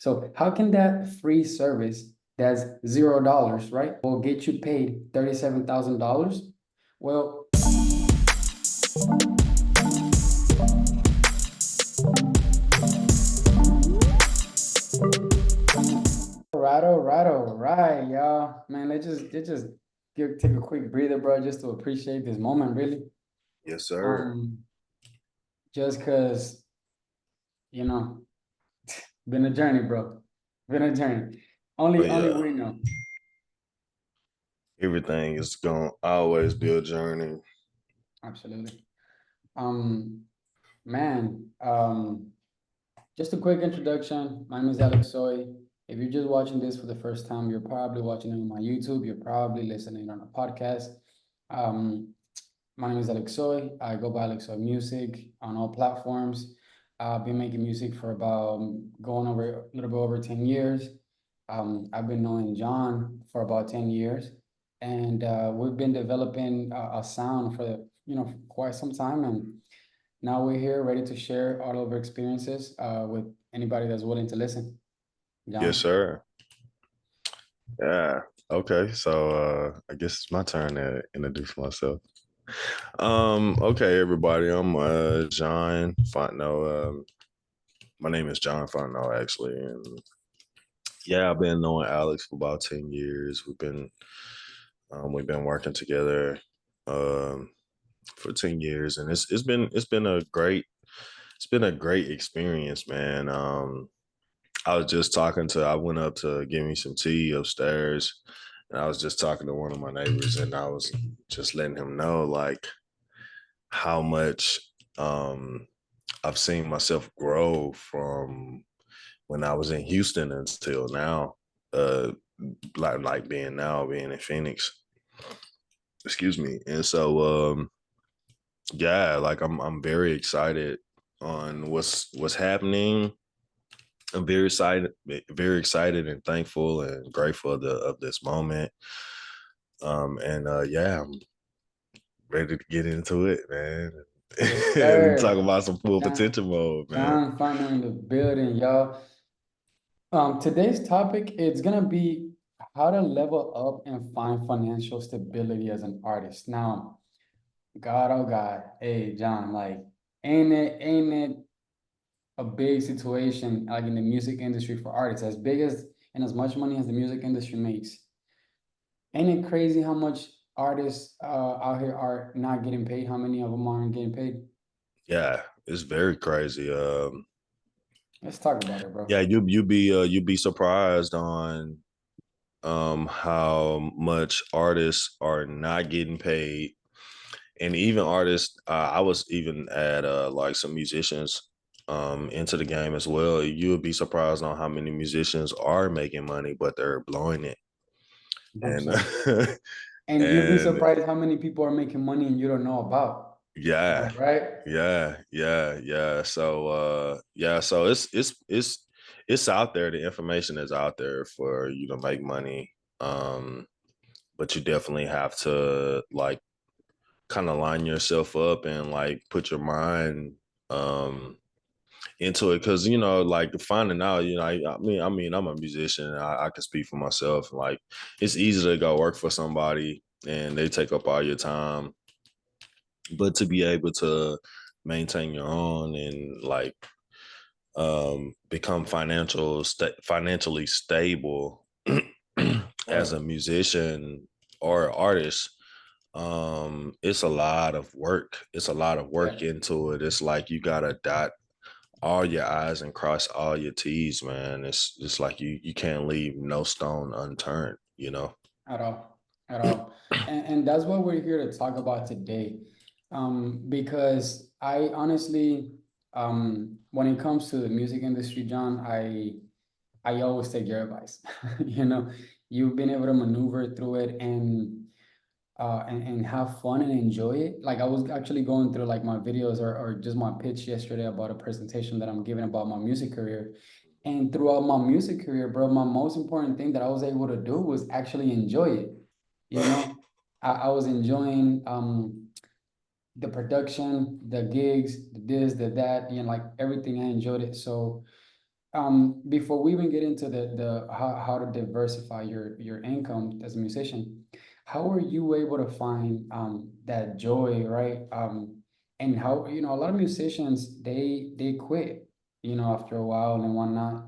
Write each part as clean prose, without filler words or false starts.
So how can that free service that's $0, right, will get you paid $37,000? Well, all right, y'all. Man, let's just take a quick breather, bro, just to appreciate this moment, really. Yes, sir. Um, just because, you know, been a journey, bro. Been a journey. Oh Only yeah. we know. Everything is gonna always be a journey. Absolutely. Um, man, just a quick introduction. My name is Alexsoy. If you're just watching this for the first time, you're probably watching it on my YouTube. You're probably listening on a podcast. Um, my name is Alexsoy. I go by Alexsoy Music on all platforms. I've been making music for about going over a little bit over 10 years. I've been knowing John for about 10 years, and we've been developing a sound for for quite some time. And now we're here ready to share all of our experiences with anybody that's willing to listen. Yes, John. sir. Yeah. Okay. So I guess it's my turn to introduce myself. Okay, everybody. I'm John Fontenot. My name is John Fontenot, actually. And yeah, I've been knowing Alex for about 10 years. We've been working together um for 10 years, and it's been a great experience, man. I went up to give me some tea upstairs, and I was just talking to one of my neighbors, and I was just letting him know like how much I've seen myself grow from when I was in Houston until now. Like being in Phoenix. Excuse me. And so yeah, like I'm very excited on what's happening. I'm very excited and thankful and grateful of this moment. And yeah, I'm ready to get into it, man. Yes, And talk sir. about some full John, potential mode, man. John Fino in the building, y'all. Today's topic is gonna be how to level up and find financial stability as an artist. Now, God, oh God, hey John, like, ain't it a big situation like in the music industry for artists, as big as and as much money as the music industry makes? Ain't it crazy how much artists out here are not getting paid? How many of them aren't getting paid? Yeah, it's very crazy. Let's talk about it, bro. Yeah, you be surprised on how much artists are not getting paid, and even artists. I was even at like some musicians into the game as well. You would be surprised on how many musicians are making money, but they're blowing it. And 100%. And you'll be and surprised how many people are making money and you don't know about. yeah, Like, right? yeah. So it's out there. The information is out there for you to make money. But you definitely have to like kind of line yourself up and like put your mind um into it, because like finding out, I mean I'm a musician. I can speak for myself. Like it's easy to go work for somebody and they take up all your time, but to be able to maintain your own and like become financially stable as a Right. musician or artist, it's a lot of work. It's a lot of Yeah, work into it. It's like you gotta dot all your I's and cross all your T's, man. It's like you can't leave no stone unturned. at all. At all. And that's what we're here to talk about today. Because I honestly, when it comes to the music industry, John, I always take your advice. You know, you've been able to maneuver through it and have fun and enjoy it. Like I was actually going through like my videos or just my pitch yesterday about a presentation that I'm giving about my music career. And throughout my music career, bro, my most important thing that I was able to do was actually enjoy it. You know, I was enjoying the production, the gigs, the this, the that, like everything. I enjoyed it. So before we even get into the how to diversify your income as a musician, how are you able to find that joy, right? And how, you know, a lot of musicians they quit, you know, after a while and whatnot.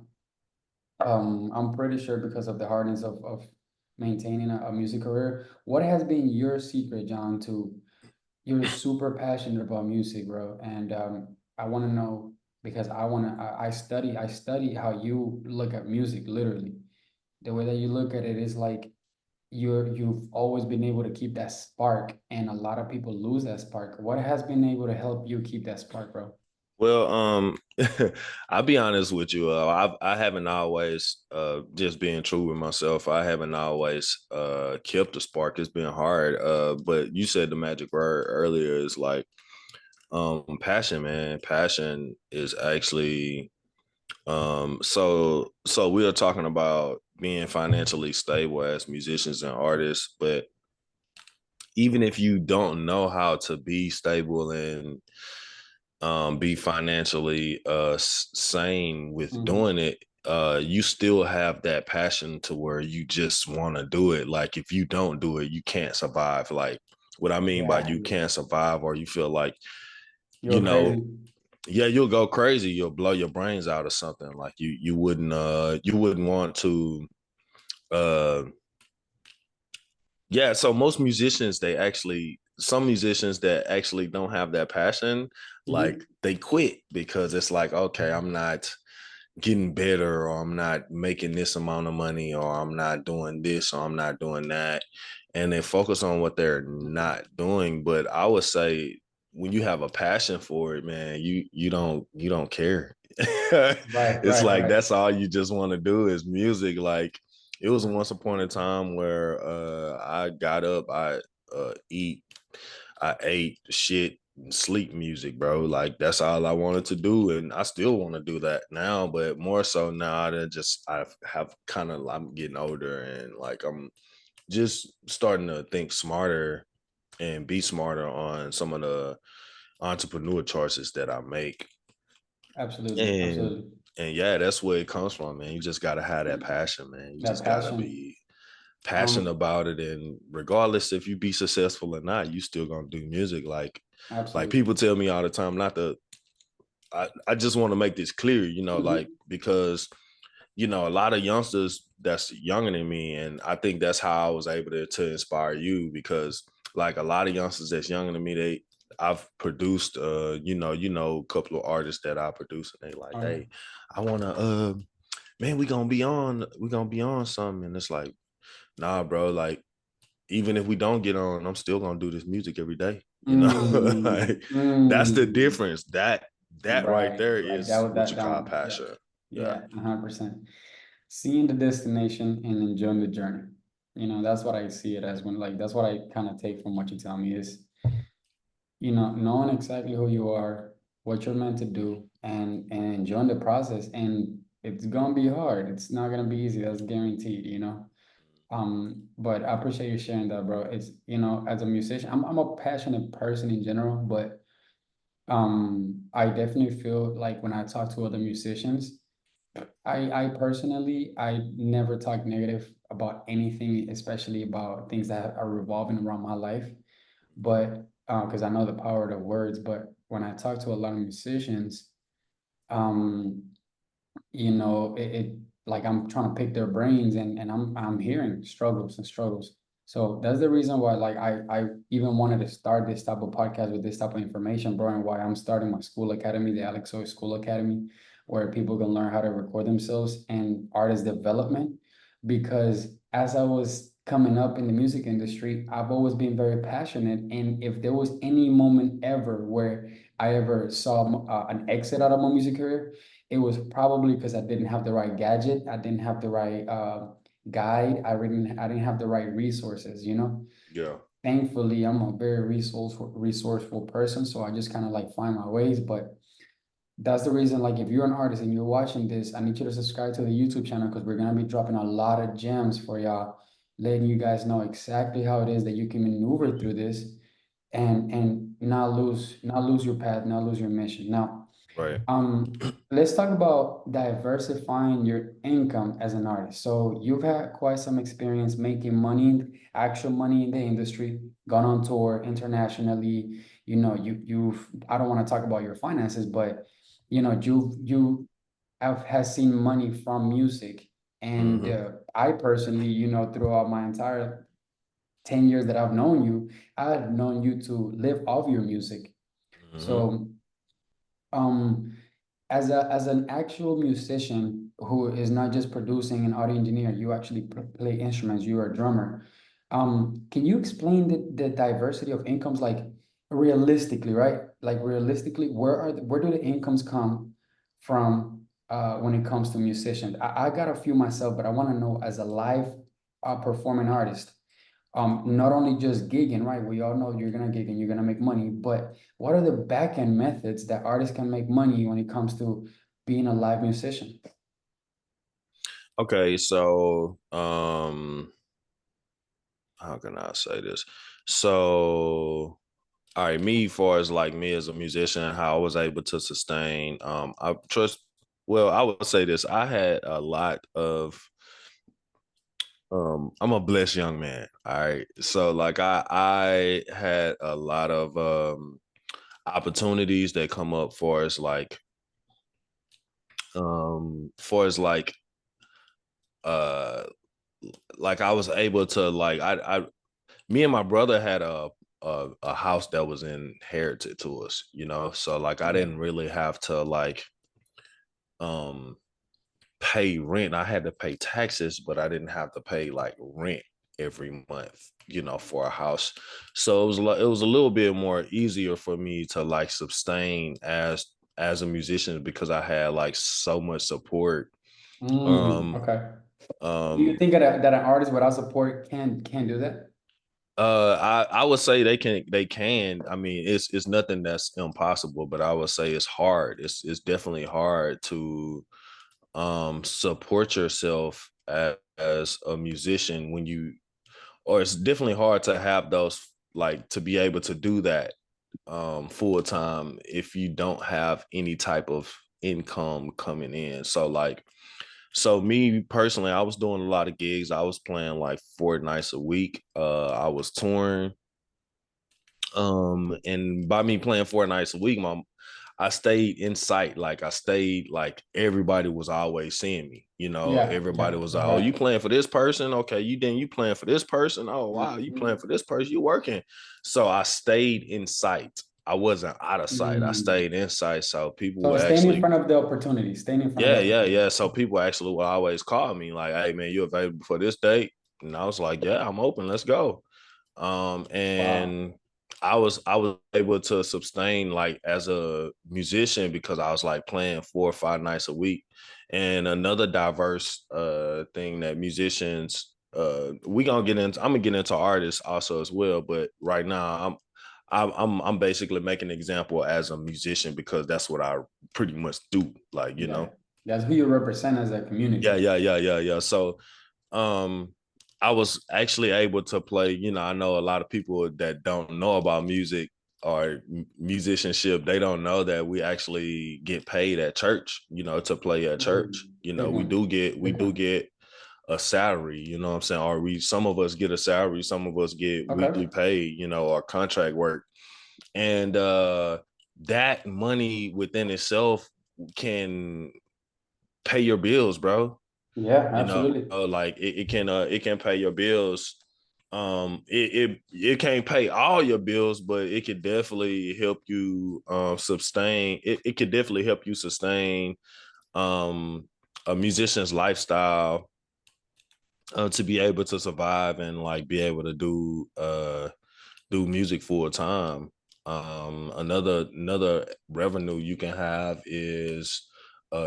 I'm pretty sure because of the hardness of maintaining a music career. What has been your secret, John, to you're super passionate about music, bro, and I want to know because I study how you look at music, literally. The way that you look at it is like you've always been able to keep that spark, and a lot of people lose that spark. What has been able to help you keep that spark, bro? Well, I'll be honest with you. I haven't always just being true with myself. I haven't always kept the spark. It's been hard. But you said the magic word earlier is like passion, man. Passion is actually so we are talking about being financially stable as musicians and artists, but even if you don't know how to be stable and be financially sane with Hmm. doing it, you still have that passion to where you just want to do it. Like if you don't do it, you can't survive. Like what I mean by Yeah, you can't survive, or you feel like, you you're know, crazy. yeah, you'll go crazy, you'll blow your brains out or something. Like you wouldn't want to uh yeah, so most musicians, some musicians that actually don't have that passion, like Hmm. they quit because it's like, okay, I'm not getting better, or I'm not making this amount of money, or I'm not doing this, or I'm not doing that. And they focus on what they're not doing. But I would say when you have a passion for it, man, you don't care. Right, It's right, like right. that's all you just want to do is music. Like it was once upon a time where I got up, uh eat, I ate shit and sleep music, bro. Like that's all I wanted to do, and I still want to do that now, but more so now that just I have kind of I'm getting older and like I'm just starting to think smarter and be smarter on some of the entrepreneur choices that I make. Absolutely, And absolutely. and yeah, that's where it comes from, man. You just gotta have that passion, man. You That just gotta passion. be passionate Um, about it, and regardless if you be successful or not, you still gonna do music. Like Absolutely. people tell me all the time, not to I just want to make this clear, like Hmm. because a lot of youngsters that's younger than me, and I think that's how I was able to inspire you because like a lot of youngsters that's younger than me, I've produced a couple of artists that I produce, and they like, Oh yeah. hey, I wanna man, we gonna be on something. And it's like, nah, bro, like even if we don't get on, I'm still gonna do this music every day. Mm, Like that's the mm. difference. That right Right, there right. That is was what you that call down. Yeah, passion. Yeah. yeah, 100%. Seeing the destination and enjoying the journey. You know, that's what I see it as when like that's what I kind of take from what you tell me is, you know, knowing exactly who you are, what you're meant to do, and enjoying the process. And it's gonna be hard. It's not gonna be easy. That's guaranteed, you know. But I appreciate you sharing that, bro. It's, you know, as a musician, I'm a passionate person in general, but I definitely feel like when I talk to other musicians, I personally I never talk negative about anything, especially about things that are revolving around my life. But because I know the power of the words, but when I talk to a lot of musicians, um, you know, it like I'm trying to pick their brains, and I'm hearing struggles and struggles. So that's the reason why like I even wanted to start this type of podcast with this type of information, bro, and why I'm starting my school academy, the Alexsoy School Academy, where people can learn how to record themselves and artist development. Because as I was coming up in the music industry, I've always been very passionate, and if there was any moment ever where I ever saw an exit out of my music career, it was probably because I didn't have the right gadget. I didn't have the right guide. I didn't have the right resources, you know. Yeah. Thankfully, I'm a very resourceful person, so I just kind of like find my ways. But that's the reason, like, if you're an artist and you're watching this, I need you to subscribe to the YouTube channel because we're gonna be dropping a lot of gems for y'all, letting you guys know exactly how it is that you can maneuver through this and not lose your path, not lose your mission. Now, Right. Let's talk about diversifying your income as an artist. So you've had quite some experience making money, actual money in the industry, gone on tour internationally. You know, you've I don't want to talk about your finances, but you have has seen money from music. And Hmm. I personally, throughout my entire 10 years that I've known you, I've known you to live off your music. Hmm. So um as an actual musician who is not just producing an audio engineer, you actually play instruments, you're a drummer. Can you explain the diversity of incomes, like realistically, right? Like realistically, where do the incomes come from when it comes to musicians? I got a few myself, but I want to know as a live performing artist, not only just gigging, right? We all know you're gonna gig and you're gonna make money, but what are the back end methods that artists can make money when it comes to being a live musician? Okay, so how can I say this? So all right, me far as like me as a musician, how I was able to sustain, I trust, well, I would say this. I had a lot of I'm a blessed young man. All right. So like I had a lot of opportunities that come up for as uh like I was able to like I me and my brother had a house that was inherited to us, you know. So like I Yeah. didn't really have to like um pay rent. I had to pay taxes, but I didn't have to pay like rent every month, you know, for a house. So it was a little bit more easier for me to like sustain as a musician because I had like so much support. Um Okay. Do you um think that an artist without support can do that? I would say they can. I mean, it's nothing that's impossible, but I would say it's hard. It's definitely hard to support yourself as a musician when you, or it's definitely hard to have those, like to be able to do that full time if you don't have any type of income coming in. So like, so me personally, I was doing a lot of gigs. I was playing like 4 nights a week. I was touring. And by me playing 4 nights a week, I stayed in sight. Like I stayed, like everybody was always seeing me. You know, Yeah, everybody yeah, was like, "Oh, right. you playing for this person? Okay, you playing for this person? Oh, wow, you playing Mhm. for this person? You working?" So I stayed in sight. I wasn't out of sight. I Mm. stayed in sight. So people So would staying in actually, front of the opportunity, staying in front of the yeah, yeah, opportunity. yeah. So people actually would always call me like, "Hey, man, you available for this date?" And I was like, "Yeah, I'm open. Let's go." Wow. And I was able to sustain like as a musician because I was like playing 4 or 5 nights a week. And another diverse thing that musicians, I'm gonna get into artists also as well, but right now I'm basically making an example as a musician because that's what I pretty much do, like, you Yeah. know. That's who you represent as a Yeah, community. yeah, yeah, yeah, yeah. So um I was actually able to play, you know, I know a lot of people that don't know about music or musicianship, they don't know that we actually get paid at church, you know, to play at church. You know, Big we one. do get we Big do one. get a salary, you know what I'm saying? Or some of us get a salary, some of us get weekly Okay. pay, you know, or contract work. And that money within itself can pay your bills, bro. Yeah, You know, absolutely. like it can pay your bills. It can't pay all your bills, but it could definitely help you sustain. It could definitely help you sustain um a musician's lifestyle, to be able to survive and like be able to do music full time. Another revenue you can have is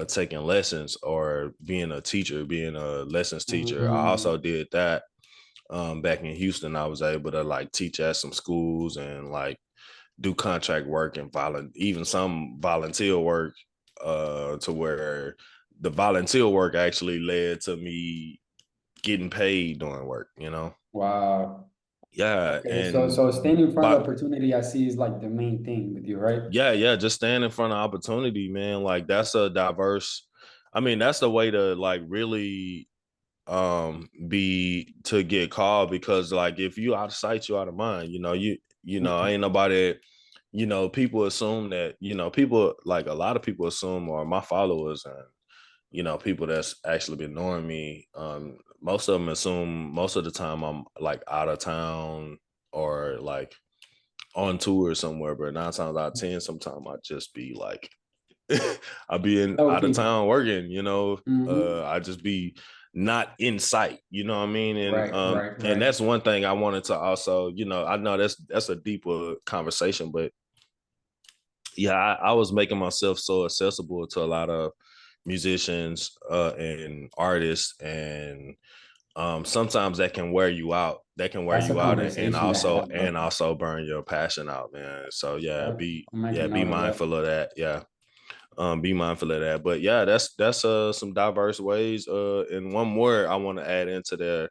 taking lessons or being a teacher, being a lessons teacher. I also Mm, did that back in Houston. I was able to like teach at some schools and like do contract work and even some volunteer work, to where the volunteer work actually led to me getting paid doing work, you know? wow. Yeah, Okay, so and standing in front of but the opportunity, I see is like the main thing with you, right? yeah, just stand in front of opportunity, man. Like that's a diverse. I mean, that's the way to like really be to get called, because like if you out of sight, you out of mind. Ain't nobody. People assume that people, like a lot of people assume, or my followers and people that's actually been knowing me. Most of them assume most of the time I'm like out of town or like on tour somewhere, but 9 times out of 10, sometimes I just be like, I be in out of Okay. town working, Mm-hmm. I just be not in sight, you know what I mean? And Right, right, and right. that's one thing I wanted to also, I know that's a deeper conversation, but yeah, I was making myself so accessible to a lot of musicians and artists, and sometimes that can wear you out. That can wear That's a you out, and conversation to also have, bro. burn your passion out, man. So yeah, Right. I'm making be note of that. mindful of that. Yeah. Be mindful of that. But yeah, that's some diverse ways. And one more I want to add into there,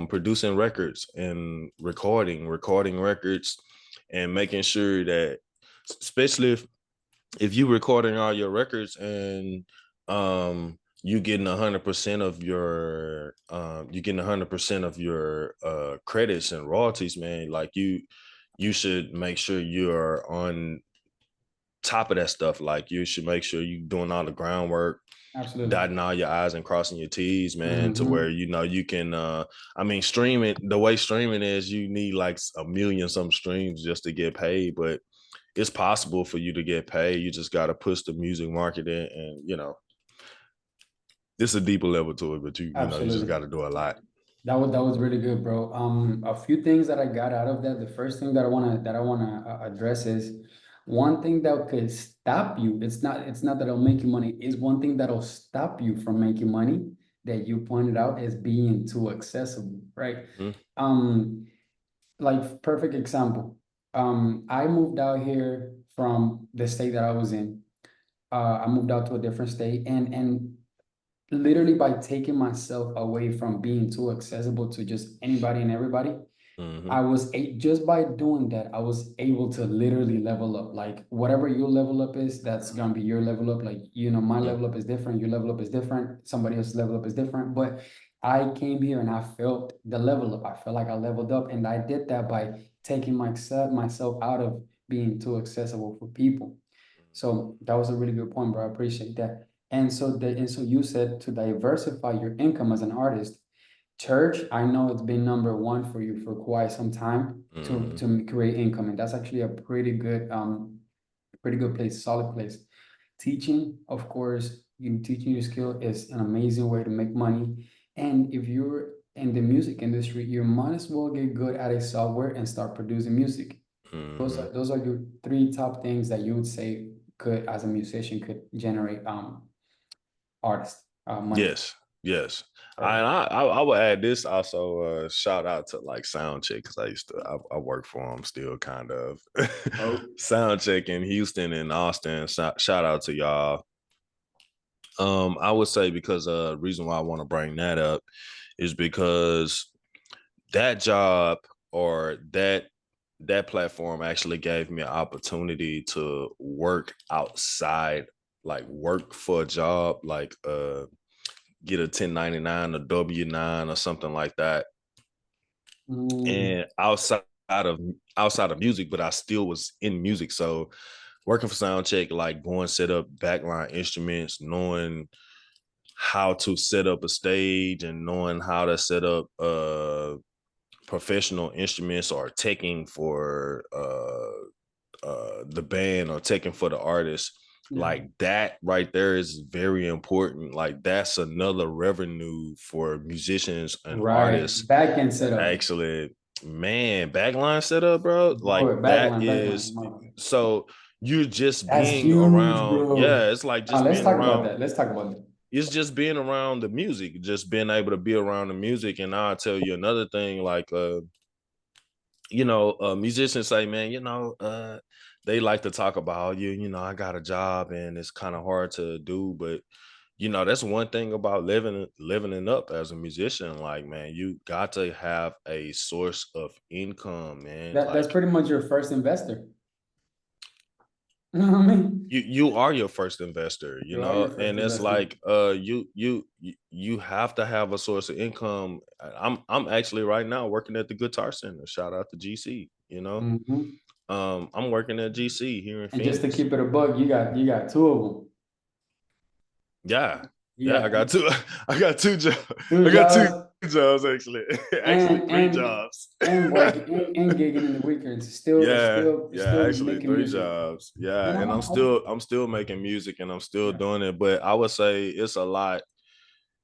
producing records and recording records, and making sure that, especially if you recording all your records and you getting 100% of your credits and royalties, man. Like you should make sure you're on top of that stuff. Like you should make sure you doing all the groundwork, Absolutely. dotting all your I's and crossing your T's, man, to where Mm-hmm. you can I mean, streaming, the way streaming is, you need like a million some streams just to get paid, but it's possible for you to get paid. You just got to push the music market in, and it's a deeper level to it, but you just Absolutely. got to do a lot. That was really good, bro. A few things that I got out of that. The first thing that I wanna address is one thing that could stop you. It's not that it'll make you money. Is one thing that'll stop you from making money that you pointed out as being too accessible, right? Mhm. Um, like perfect example. I moved out here from the state that I was in. I moved out to a different state, and literally by taking myself away from being too accessible to just anybody and everybody, Mhm. just by doing that, I was able to literally level up. Like whatever your level up is, that's gonna be your level up. Like, my Mhm. level up is different, your level up is different, somebody else's level up is different. But I came here and I felt the level up. I felt like I leveled up, and I did that by taking myself out of being too accessible for people. So that was a really good point, bro. I appreciate that. And so you said to diversify your income as an artist. Church, I know it's been number one for you for quite some time to Mhm. create income, and that's actually a pretty good place, solid place. Teaching, of course, teaching your skill is an amazing way to make money. And if you're in the music industry, you might as well get good at a software and start producing music. Those Mhm. are those are your three top things that you would say could, as a musician, could generate artist money. Yes, yes. Perfect. I would add this also. Shout out to like Soundcheck, because I work for them still, kind of. Oh, Soundcheck in Houston and Austin. Shout out to y'all. I would say, because reason why I want to bring that up is because that job, or that platform, actually gave me an opportunity to work outside, like work for a job, like get a 1099, a W-9 or something like that, mm, and outside of music, but I still was in music. So working for Soundcheck, like going set up backline instruments, knowing how to set up a stage, and knowing how to set up professional instruments, or teching for the band, or taking for the artist. yeah. Like that right there is very important. Like that's another revenue for musicians and Right. artists Back end to setup. actually, man, backline setup, bro. Like Boy, that backline. is, so you're just That's being huge, around. bro. Yeah, it's like Now just let's being talk about around. that. Let's talk about that. It's just being around the music, just being able to be around the music. And I'll tell you another thing, like musicians say, man, they like to talk about, I got a job and it's kind of hard to do, but you know, that's one thing about living it up as a musician. Like, man, you got to have a source of income, man. That's Like, pretty much your first investor. You know what I mean? you are your first investor, you You are your know, first and it's investor. like you have to have a source of income. I'm actually right now working at the Guitar Center. Shout out to GC, you know. Hmm. I'm working at GC here in And just to Phoenix. keep it a bug, you got two of them. Yeah. You Yeah, I got got two. I got two jobs. two I got two jobs jobs actually. Actually, and three and jobs. and working and gigging in the weekends. Still, Yeah, still, yeah, still actually making three music. jobs. Yeah, And and I'm still making music and I'm still yeah, doing it, but I would say it's a lot.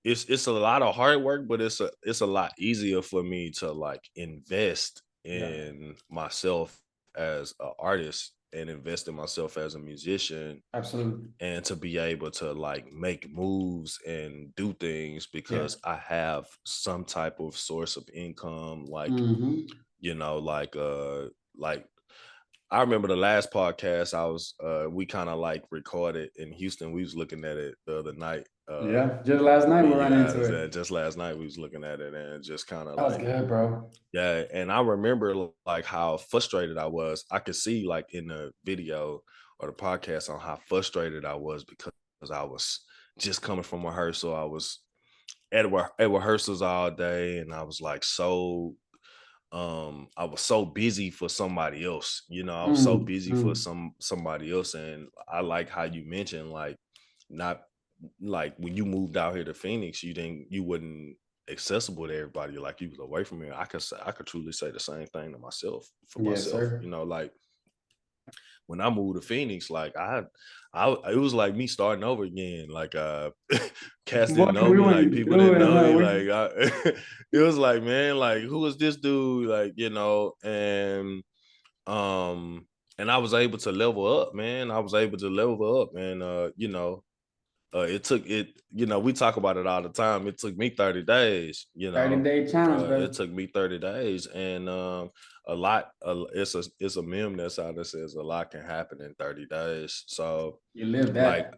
It's a lot of hard work, but it's a lot easier for me to like invest yeah, in myself as an artist and invest in myself as a musician absolutely. and to be able to like make moves and do things Yeah. because I have some type of source of income, like, Hmm. you know, like I remember the last podcast I was we kind of like recorded in Houston. We was looking at it the other night. Yeah. Just last night we ran into it. Just last night we was looking at it and just kind of That was like, good, bro. yeah. And I remember like how frustrated I was. I could see like in the video or the podcast on how frustrated I was because I was just coming from rehearsal. I was at rehearsals all day and I was like I was so busy for somebody else, you know. I was so Mm, busy for mm. somebody else. And I like how you mentioned like not like when you moved out here to Phoenix, you wouldn't accessible to everybody, like you was away from here. I could truly say the same thing to myself for Yes, myself, sir. you know. Like when I moved to Phoenix, like I it was like me starting over again. Like cats didn't What know we me, like went people through didn't it, know huh? me. We, Like it was like, man, like who is this dude? Like, you know, um and I was able to level up, man. I was able to level up and you know, it took it, you know, we talk about it all the time. It took me 30 days, you 30 know. day challenge, It brother. took me 30 days and a lot it's a meme that's out that says a lot can happen in 30 days. So You live like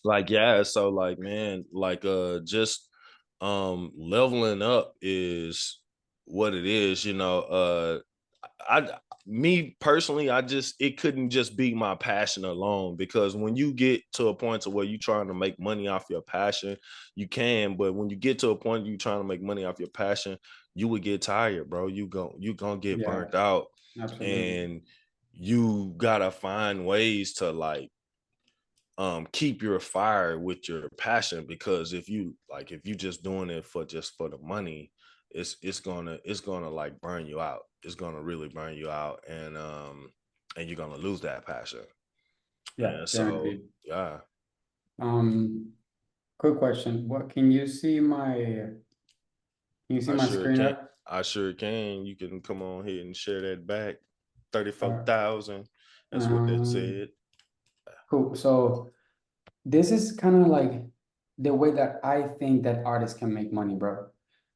that. yeah, so like man, like just leveling up is what it is, you know. I me personally, I just it couldn't just be my passion alone because when you get to a point to where you're trying to make money off your passion, you can, but when you get to a point you're trying to make money off your passion, you would get tired, bro. You gonna get Yeah, burnt out absolutely. and you gotta find ways to like keep your fire with your passion because if you just doing it for just for the money, it's gonna like burn you out. It's gonna really burn you out and you're gonna lose that passion. Yeah, And so guaranteed. yeah, Um, quick question. What can you see I my sure screen can. up? I sure can. You can come on here and share that back. Uh, 34,000. That's what that um, said. cool. So this is kind of like the way that I think that artists can make money, bro.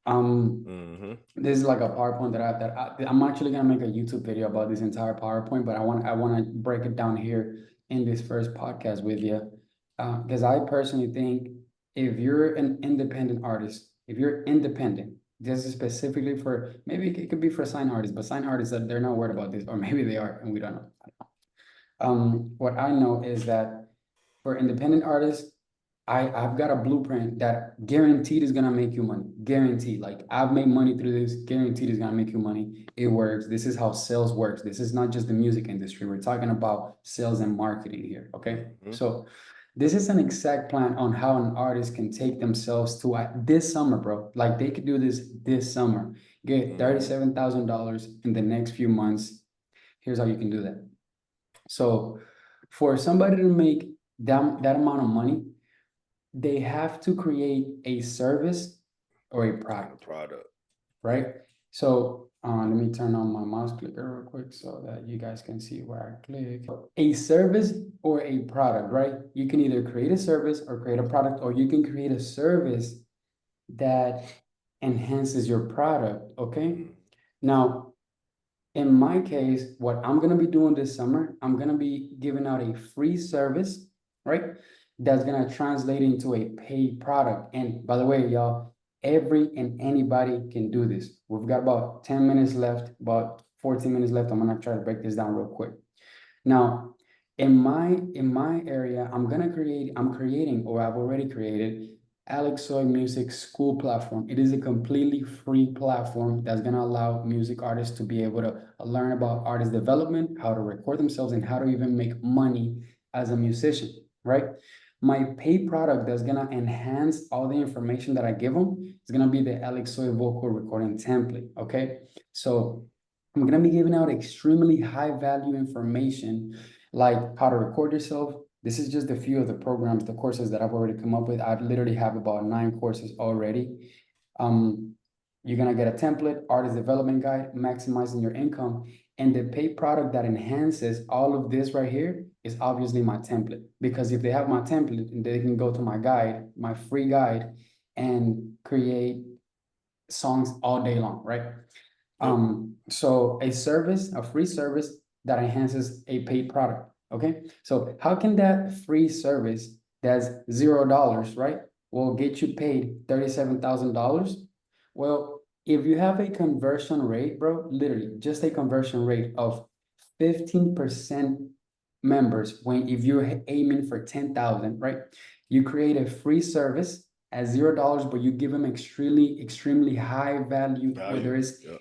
Um, Mm-hmm. this is like a PowerPoint I'm actually gonna make a YouTube video about this entire PowerPoint, but I want to break it down here in this first podcast with you, because I personally think if you're an independent artist, if you're independent, this is specifically for maybe it could be for sign artists, but sign artists that they're not worried about this, or maybe they are, and we don't know. What I know is that for independent artists, I've got a blueprint that guaranteed is gonna make you money. Guaranteed. Like I've made money through this, guaranteed is gonna make you money. It works. This is how sales works. This is not just the music industry. We're talking about sales and marketing here. Okay. Mm-hmm. So this is an exact plan on how an artist can take themselves to this summer, bro. Like they could do this summer. Get Mm-hmm. $37,000 in the next few months. Here's how you can do that. So for somebody to make that amount of money, they have to create a service or a And a product, product. right? So let me turn on my mouse clicker real quick so that you guys can see where I click. A service or a product, right? You can either create a service or create a product, or you can create a service that enhances your product, okay? Mm-hmm. Now, in my case, what I'm gonna be doing this summer, I'm gonna be giving out a free service, right? that's gonna translate into a paid product. And by the way, y'all, every and anybody can do this. We've got about 10 minutes left, about 14 minutes left. I'm gonna try to break this down real quick. Now, in my area, I'm creating, or I've already created, Alexsoy Music School platform. It is a completely free platform that's gonna allow music artists to be able to learn about artist development, how to record themselves, and how to even make money as a musician, right? My paid product that's gonna enhance all the information that I give them is gonna be the Alexsoy vocal recording template, okay? So I'm gonna be giving out extremely high value information like how to record yourself. This is just a few of the programs, the courses that I've already come up with. I literally have about 9 courses already. Um, you're gonna get a template, artist development guide, maximizing your income, and the paid product that enhances all of this right here is obviously my template. Because if they have my template, they can go to my guide, my free guide, and create songs all day long, right? Yep. So a free service that enhances a paid product. Okay. So how can that free service that's $0, right, will get you paid $37,000? Well, if you have a conversion rate, bro, literally just a conversion rate of 15% members, when if you're aiming for 10,000, right? You create a free service at $0, but you give them extremely high value, whether Value. it's Yep.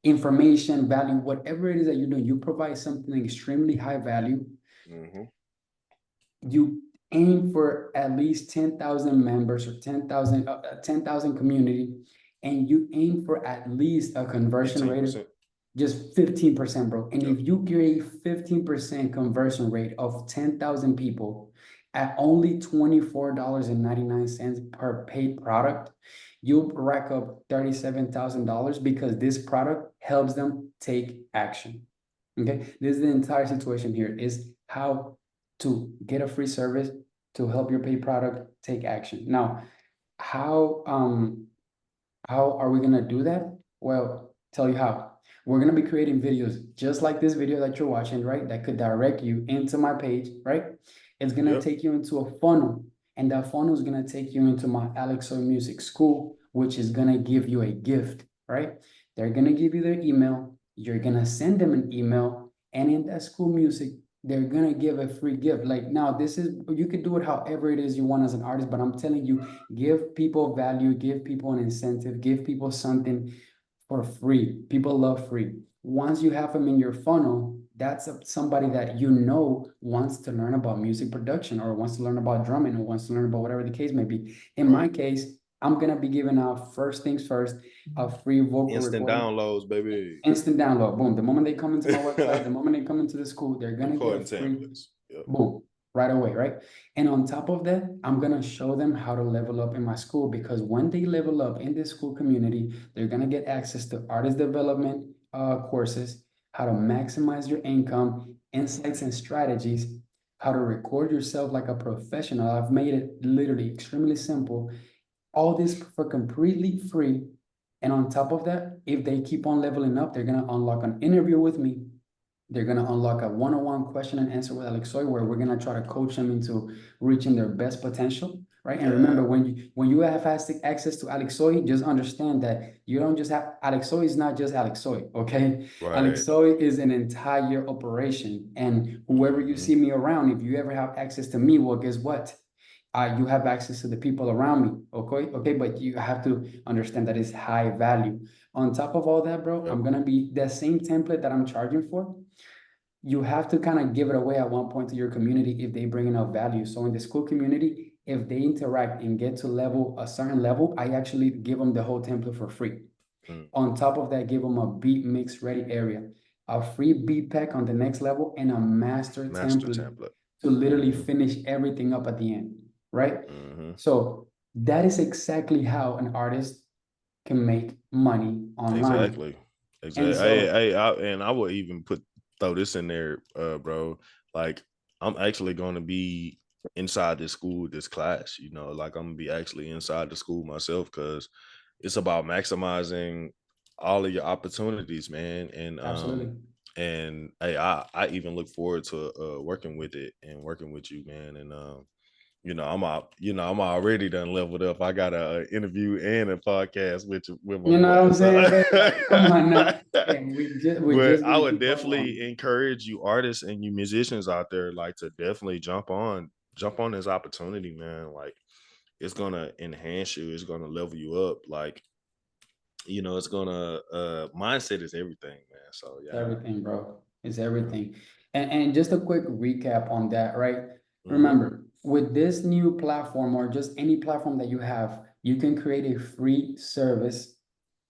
information, value, whatever it is that you're doing, you provide something extremely high value. Mm-hmm. You aim for at least 10,000 members or 10,000 community, and you aim for at least a conversion rate of 15%. just 15%, bro. And Yep. if you get a 15% conversion rate of 10,000 people at only $24.99 per paid product, you'll rack up $37,000 because this product helps them take action. Okay, this is the entire situation here, is how to get a free service to help your paid product take action. Now, how how are we gonna do that? Well, tell you how. We're gonna be creating videos just like this video that you're watching, right? That could direct you into my page, right? It's gonna Yep. take you into a funnel, and that funnel is gonna take you into my Alexsoy Music School, which is gonna give you a gift, right? They're gonna give you their email. You're gonna send them an email, and in that school music, they're gonna give a free gift. Like now, this is, you could do it however it is you want as an artist, but I'm telling you, give people value, give people an incentive, give people something for free. People love free. Once you have them in your funnel, that's somebody that you know wants to learn about music production, or wants to learn about drumming, or wants to learn about whatever the case may be. In Right. my case, I'm gonna be giving out, first things first, a free vocal Instant recording. downloads, baby. Instant download. Boom. The moment they come into my website, the moment they come into the school, they're gonna get a Recording free, templates. Yep. boom, right away, right? And on top of that, I'm gonna show them how to level up in my school, because when they level up in this school community, they're gonna get access to artist development courses, how to maximize your income, insights and strategies, how to record yourself like a professional. I've made it literally extremely simple. All this for completely free. And on top of that, if they keep on leveling up, they're gonna unlock an interview with me. They're gonna unlock a one-on-one question and answer with Alexsoy, where we're gonna try to coach them into reaching their best potential, right? And remember, Yeah. when you have access to Alexsoy, just understand that you don't just have Alexsoy is not just Alexsoy, okay? Right. Alexsoy is an entire operation, and whoever you Mm-hmm. see me around, if you ever have access to me, well, guess what? You have access to the people around me, okay, but you have to understand that it's high value. On top of all that, bro, Yep. I'm gonna be the same template that I'm charging for. You have to kind of give it away at one point to your community if they bring enough value. So in the school community, if they interact and get to a certain level, I actually give them the whole template for free. Mm. On top of that, give them a beat mix ready area, a free beat pack on the next level, and a master Master template template. to literally Mm-hmm. finish everything up at the end, right? Mm-hmm. So that is exactly how an artist can make money online. Exactly. And Exactly. so, And I would even throw this in there, bro. Like, I'm actually going to be inside this school, this class. Like I'm gonna be actually inside the school myself, because it's about maximizing all of your opportunities, man. absolutely. And hey, I even look forward to working with it and working with you, man. And I'm already done leveled up. I got a interview and a podcast with my You know what boy. I'm So, saying, bro? Like, come on now. And we're but just I gonna would keep on. definitely encourage you artists and you musicians out there, like, to definitely jump on this opportunity, man. Like, it's gonna enhance you. It's gonna level you up. Like, it's gonna mindset is everything, man. So It's yeah. everything, bro. It's Yeah. everything. And just a quick recap on that, right? Mm-hmm. Remember, with this new platform or just any platform that you have, you can create a free service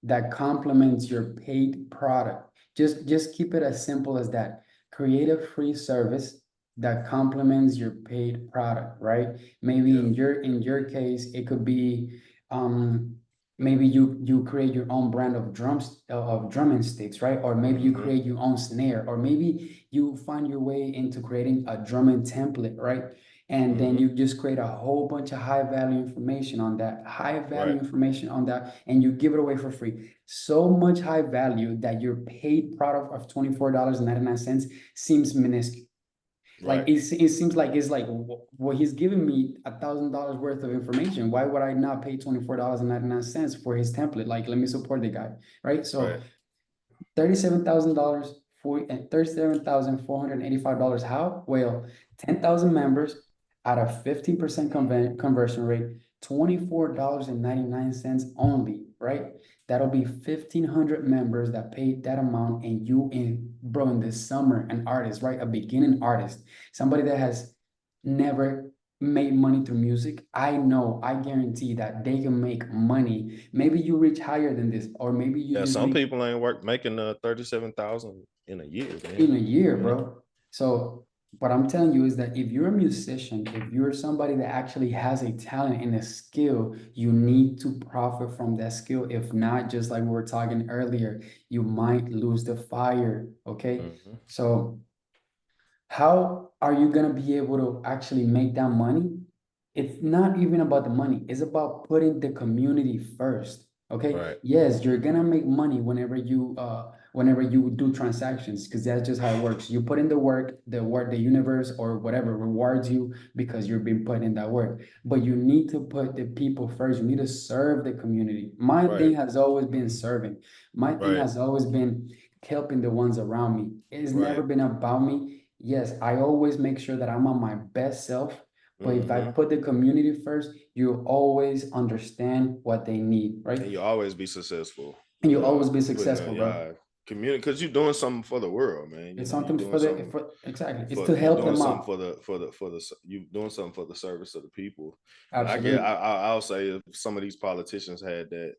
that complements your paid product. Just keep it as simple as that. Create a free service that complements your paid product, right? Maybe Yeah. in your case, it could be um maybe you create your own brand of drums of drumming sticks, right? Or maybe you Mm-hmm. create your own snare, or maybe you find your way into creating a drumming template, right? And then Mm-hmm. you just create a whole bunch of high value information on that, Right. and you give it away for free. So much high value that your paid product of $24.99 seems minuscule. Like Right. it seems like it's like, well, he's giving me $1,000 worth of information. Why would I not pay $24.99 for his template? Like, let me support the guy, right? So Right. $37,000 for $37,485. How? Well, 10,000 members at a 15% conversion rate, $24.99 only, right? That'll be 1,500 members that paid that amount, and bro, in this summer, an artist, right? A beginning artist, somebody that has never made money through music. I guarantee that they can make money. Maybe you reach higher than this, or maybe you Yeah, just some reach people ain't making 37,000 in a year, in man. a year, Yeah. bro. So what I'm telling you is that if you're a musician, if you're somebody that actually has a talent and a skill, you need to profit from that skill. If not, just like we were talking earlier, you might lose the fire. Okay. Mm-hmm. So how are you gonna be able to actually make that money? It's not even about the money. It's about putting the community first. Okay. Right. Yes, you're gonna make money whenever you do transactions, because that's just how it works. You put in the universe or whatever rewards you because you're being put in that work. But you need to put the people first. You need to serve the community. My Right. thing has always been serving. My thing Right. has always been helping the ones around me. It's never Right. been about me. Yes, I always make sure that I'm on my best self. But if I Mm-hmm. put the community first, you always understand what they need, right? And you always be successful. And you always be Putting the successful, bro. community, because you're doing something for the world, man. It's You're something doing for something exactly. It's for to you help doing them something out. you doing something for the service of the people. And Absolutely. I'll say, if some of these politicians had that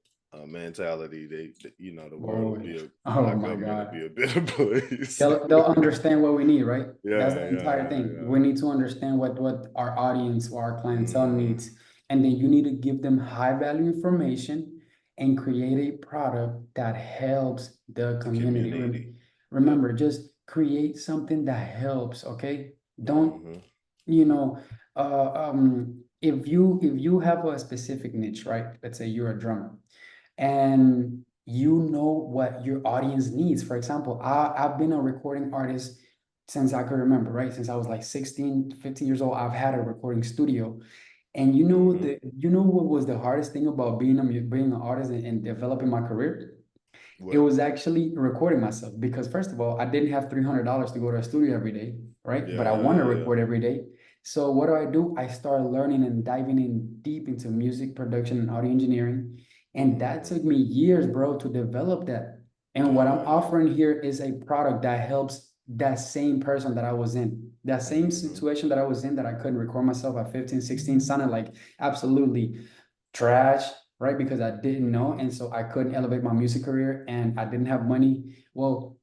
mentality, the world would Whoa. be Oh our my government would God. be a better place. They'll understand what we need, right? That's Yeah, the yeah, entire yeah, thing. yeah. We need to understand what our audience or our clientele Mm-hmm. needs. And then you need to give them high value information and create a product that helps the The community. community. Yep. Remember, just create something that helps, okay? Don't, Mm-hmm. you know, if you have a specific niche, right? Let's say you're a drummer and you know what your audience needs. For example, I've been a recording artist since I could remember, right? Since I was like 16, 15 years old, I've had a recording studio. And Mm-hmm. you know what was the hardest thing about being an artist and developing my career? It What? was actually recording myself because first of all, I didn't have $300 to go to a studio every day, right? But Yeah, I yeah, want to yeah, yeah. record every day. So what do? I started learning and diving in deep into music production and audio engineering. And that Mm-hmm. took me years, bro, to develop that. And what Yeah, I'm yeah, yeah. offering here is a product that helps that same person that I was in, that same Mm-hmm. situation that I was in, that I couldn't record myself at 15, 16, sounded like absolutely trash, right? Because I didn't know, Mm-hmm. and so I couldn't elevate my music career, and I didn't have money. Well,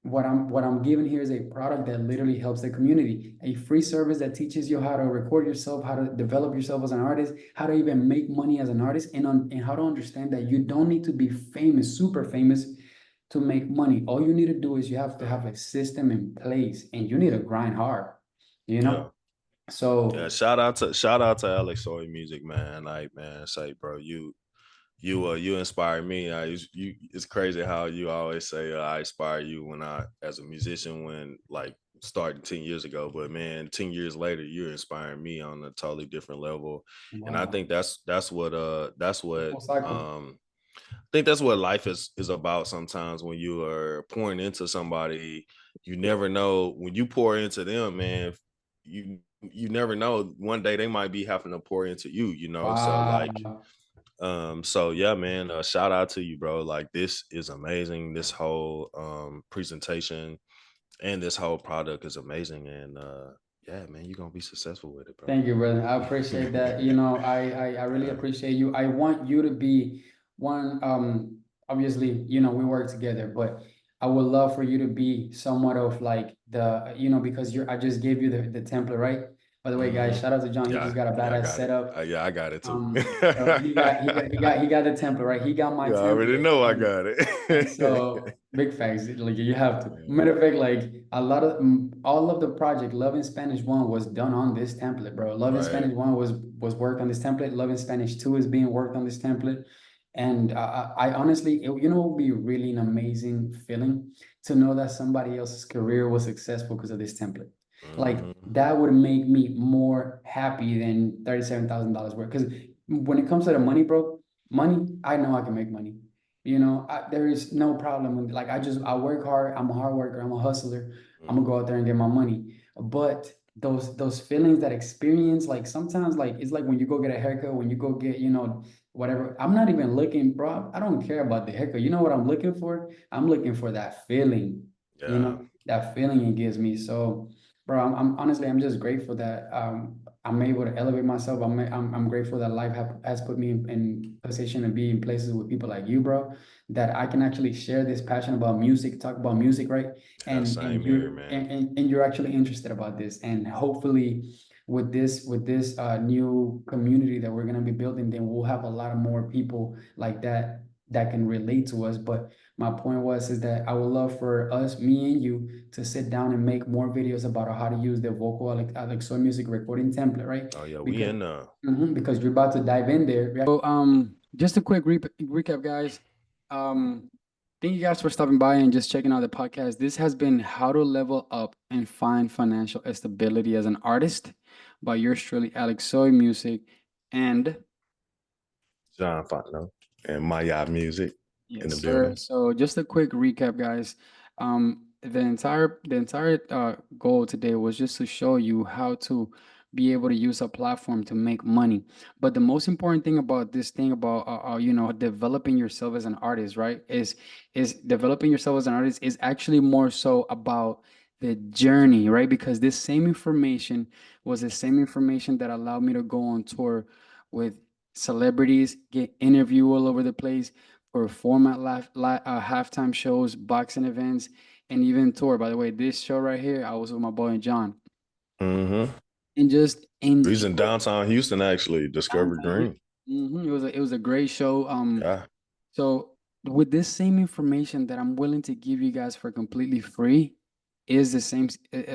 what I'm giving here is a product that literally helps the community, a free service that teaches you how to record yourself, how to develop yourself as an artist, how to even make money as an artist, and how to understand that you don't need to be famous, super famous, to make money. All you need to do is you have to Yeah. have a system in place, and you need to grind hard, you Yeah. know. So Yeah. Shout out to Alexsoy music, man. Like, man, say, bro, you inspire me. It's crazy how you always say I inspire you when I as a musician, when, like, starting 10 years ago, but man, 10 years later, you're inspiring me on a totally different level. And I Wow. think that's what Full cycle. I think that's what life is about sometimes. When you are pouring into somebody, you never know when you pour into them, man, you never know, one day they might be having to pour into you, you know. So like Wow. so yeah, man, shout out to you, bro. Like this is amazing. This whole presentation and this whole product is amazing. And yeah, man, you're gonna be successful with it, bro. Thank you, brother. I appreciate that. You know, I really Yeah. appreciate you. I want you to be one, obviously, you know, we work together, but I would love for you to be somewhat of like the, you know, because I just gave you the template, right? By the way, guys, Hmm. shout out to John. He just Yeah, got a yeah, I badass got it. setup. Yeah, I got it too. So he got the template, right? He got my You already template, know I and got and it. so big facts, like you have to. Yeah, Matter of fact, like a lot of all of the project, Love in Spanish 1 was done on this template, bro. Love in right. Spanish 1 was worked on this template. Love in Spanish 2 is being worked on this template. And I honestly, you know, it would be really an amazing feeling to know that somebody else's career was successful because of this template. Like Hmm. that would make me more happy than $37,000 worth. Because when it comes to the money, bro, money, I know I can make money. You know, there is no problem with like I work hard. I'm a hard worker. I'm a hustler. I'm gonna go out there and get my money. But those feelings, that experience, like sometimes like it's like when you go get a haircut, when you go get, you know, whatever. I'm not even looking, bro. I don't care about the haircut. You know what I'm looking for? I'm looking for that feeling. You Yeah. know, that feeling it gives me. So, bro, I'm honestly I'm just grateful that I'm able to elevate myself. I'm grateful that life has put me in position to be in places with people like you, bro, that I can actually share this passion about music, talk about music, right? Yeah, And same here, you're man. and you're actually interested about this, and hopefully with this new community that we're gonna be building, then we'll have a lot of more people like that that can relate to us. But my point was is that I would love for us, me and you, to sit down and make more videos about how to use the vocal Alexsoy music recording template, right? Oh yeah, we Because in because you're about to dive in there. So just a quick recap, guys. Thank you guys for stopping by and just checking out the podcast. This has been How to Level Up and Find Financial Stability as an Artist by yours truly, Alexsoy Music. And John Fontenot and Maya Music in yes, the sir. building. So just a quick recap, guys. The entire goal today was just to show you how to be able to use a platform to make money. But the most important thing about this thing about you know, developing yourself as an artist, right? Is developing yourself as an artist is actually more so about the journey, right? Because this same information was the same information that allowed me to go on tour with celebrities, get interview all over the place, perform at halftime shows, boxing events, and even tour. By the way, this show right here, I was with my boy John, Mm-hmm. and just He's in enjoy downtown Houston, actually, Discovery downtown. Green. It was a great show. Yeah. So with this same information that I'm willing to give you guys for completely free, is the same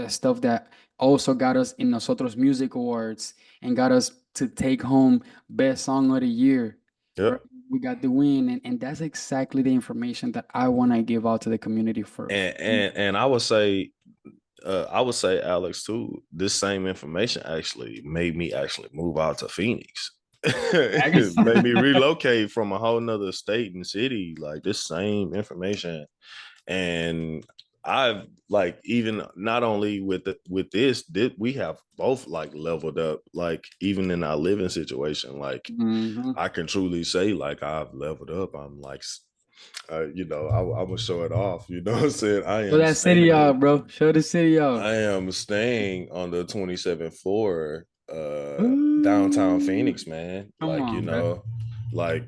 stuff that also got us in Nosotros Music Awards and got us to take home Best Song of the Year. Right? Yep. We got the win, and that's exactly the information that I want to give out to the community for And free. and I would say, Alex, too, this same information actually made me actually move out to Phoenix. It made me relocate from a whole nother state and city, like this same information. And I've like, even not only with this, did we have both like leveled up, like even in our living situation, like Mhm. I can truly say like I've leveled up. I'm like, you know, I will show it off. You know what I'm saying? Show that city out, bro. Show the city out. I am staying on the 27th floor, downtown Ooh, Phoenix, man. come Like, you on, bro. know, like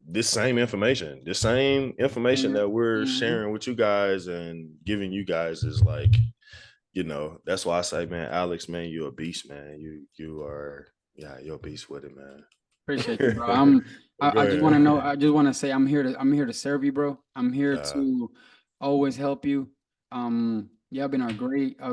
this same information that we're Mhm. sharing with you guys and giving you guys is like, you know, that's why I say, man, Alex, man, you're a beast, man. You are, yeah, you're a beast with it, man. Appreciate you, bro. I'm. Go I just want to ahead. know. I just want to say I'm here to serve you, bro. I'm here Yeah. to always help you. Yeah, I've been a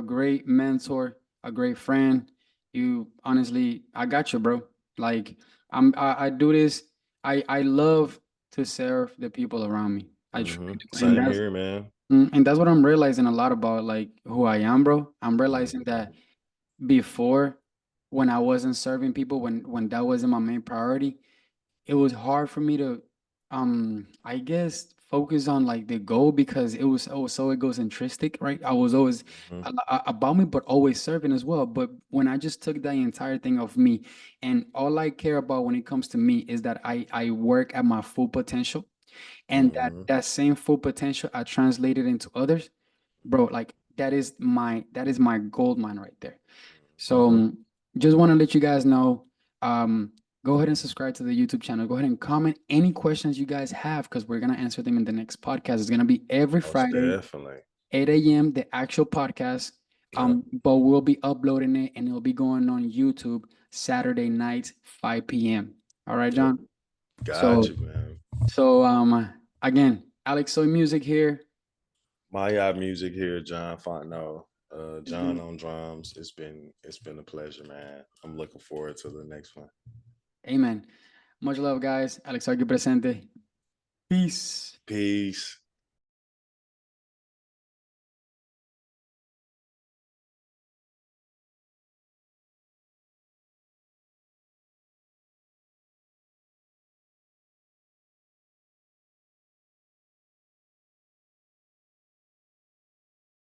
great mentor, a great friend. You honestly, I got you, bro. Like I do this. I love to serve the people around me. I truly do, and Same here, man. And that's what I'm realizing a lot about like who I am, bro. I'm realizing that Mhm. before, when I wasn't serving people, when that wasn't my main priority, it was hard for me to I guess focus on like the goal because it was so egocentristic, right? I was always Mhm. about me, but always serving as well. But when I just took the entire thing of me, and all I care about when it comes to me is that I work at my full potential, and Mhm. that same full potential I translated into others, bro. Like that is my gold mine right there. So just want to let you guys know. Um, Go ahead and subscribe to the YouTube channel. Go ahead and comment any questions you guys have because we're gonna answer them in the next podcast. It's gonna be every Most Friday, definitely. 8 a.m. the actual podcast. Yep. But we'll be uploading it and it'll be going on YouTube Saturday night, 5 p.m. All right, Yep. John. Got So you, man. again, Alex Soy Music here. My yacht music here, John Fontenot. It's John been on drums. It's been a pleasure, man. I'm looking forward to the next one. Amen. Much love, guys. Alex Soy aquí presente. Peace. Peace.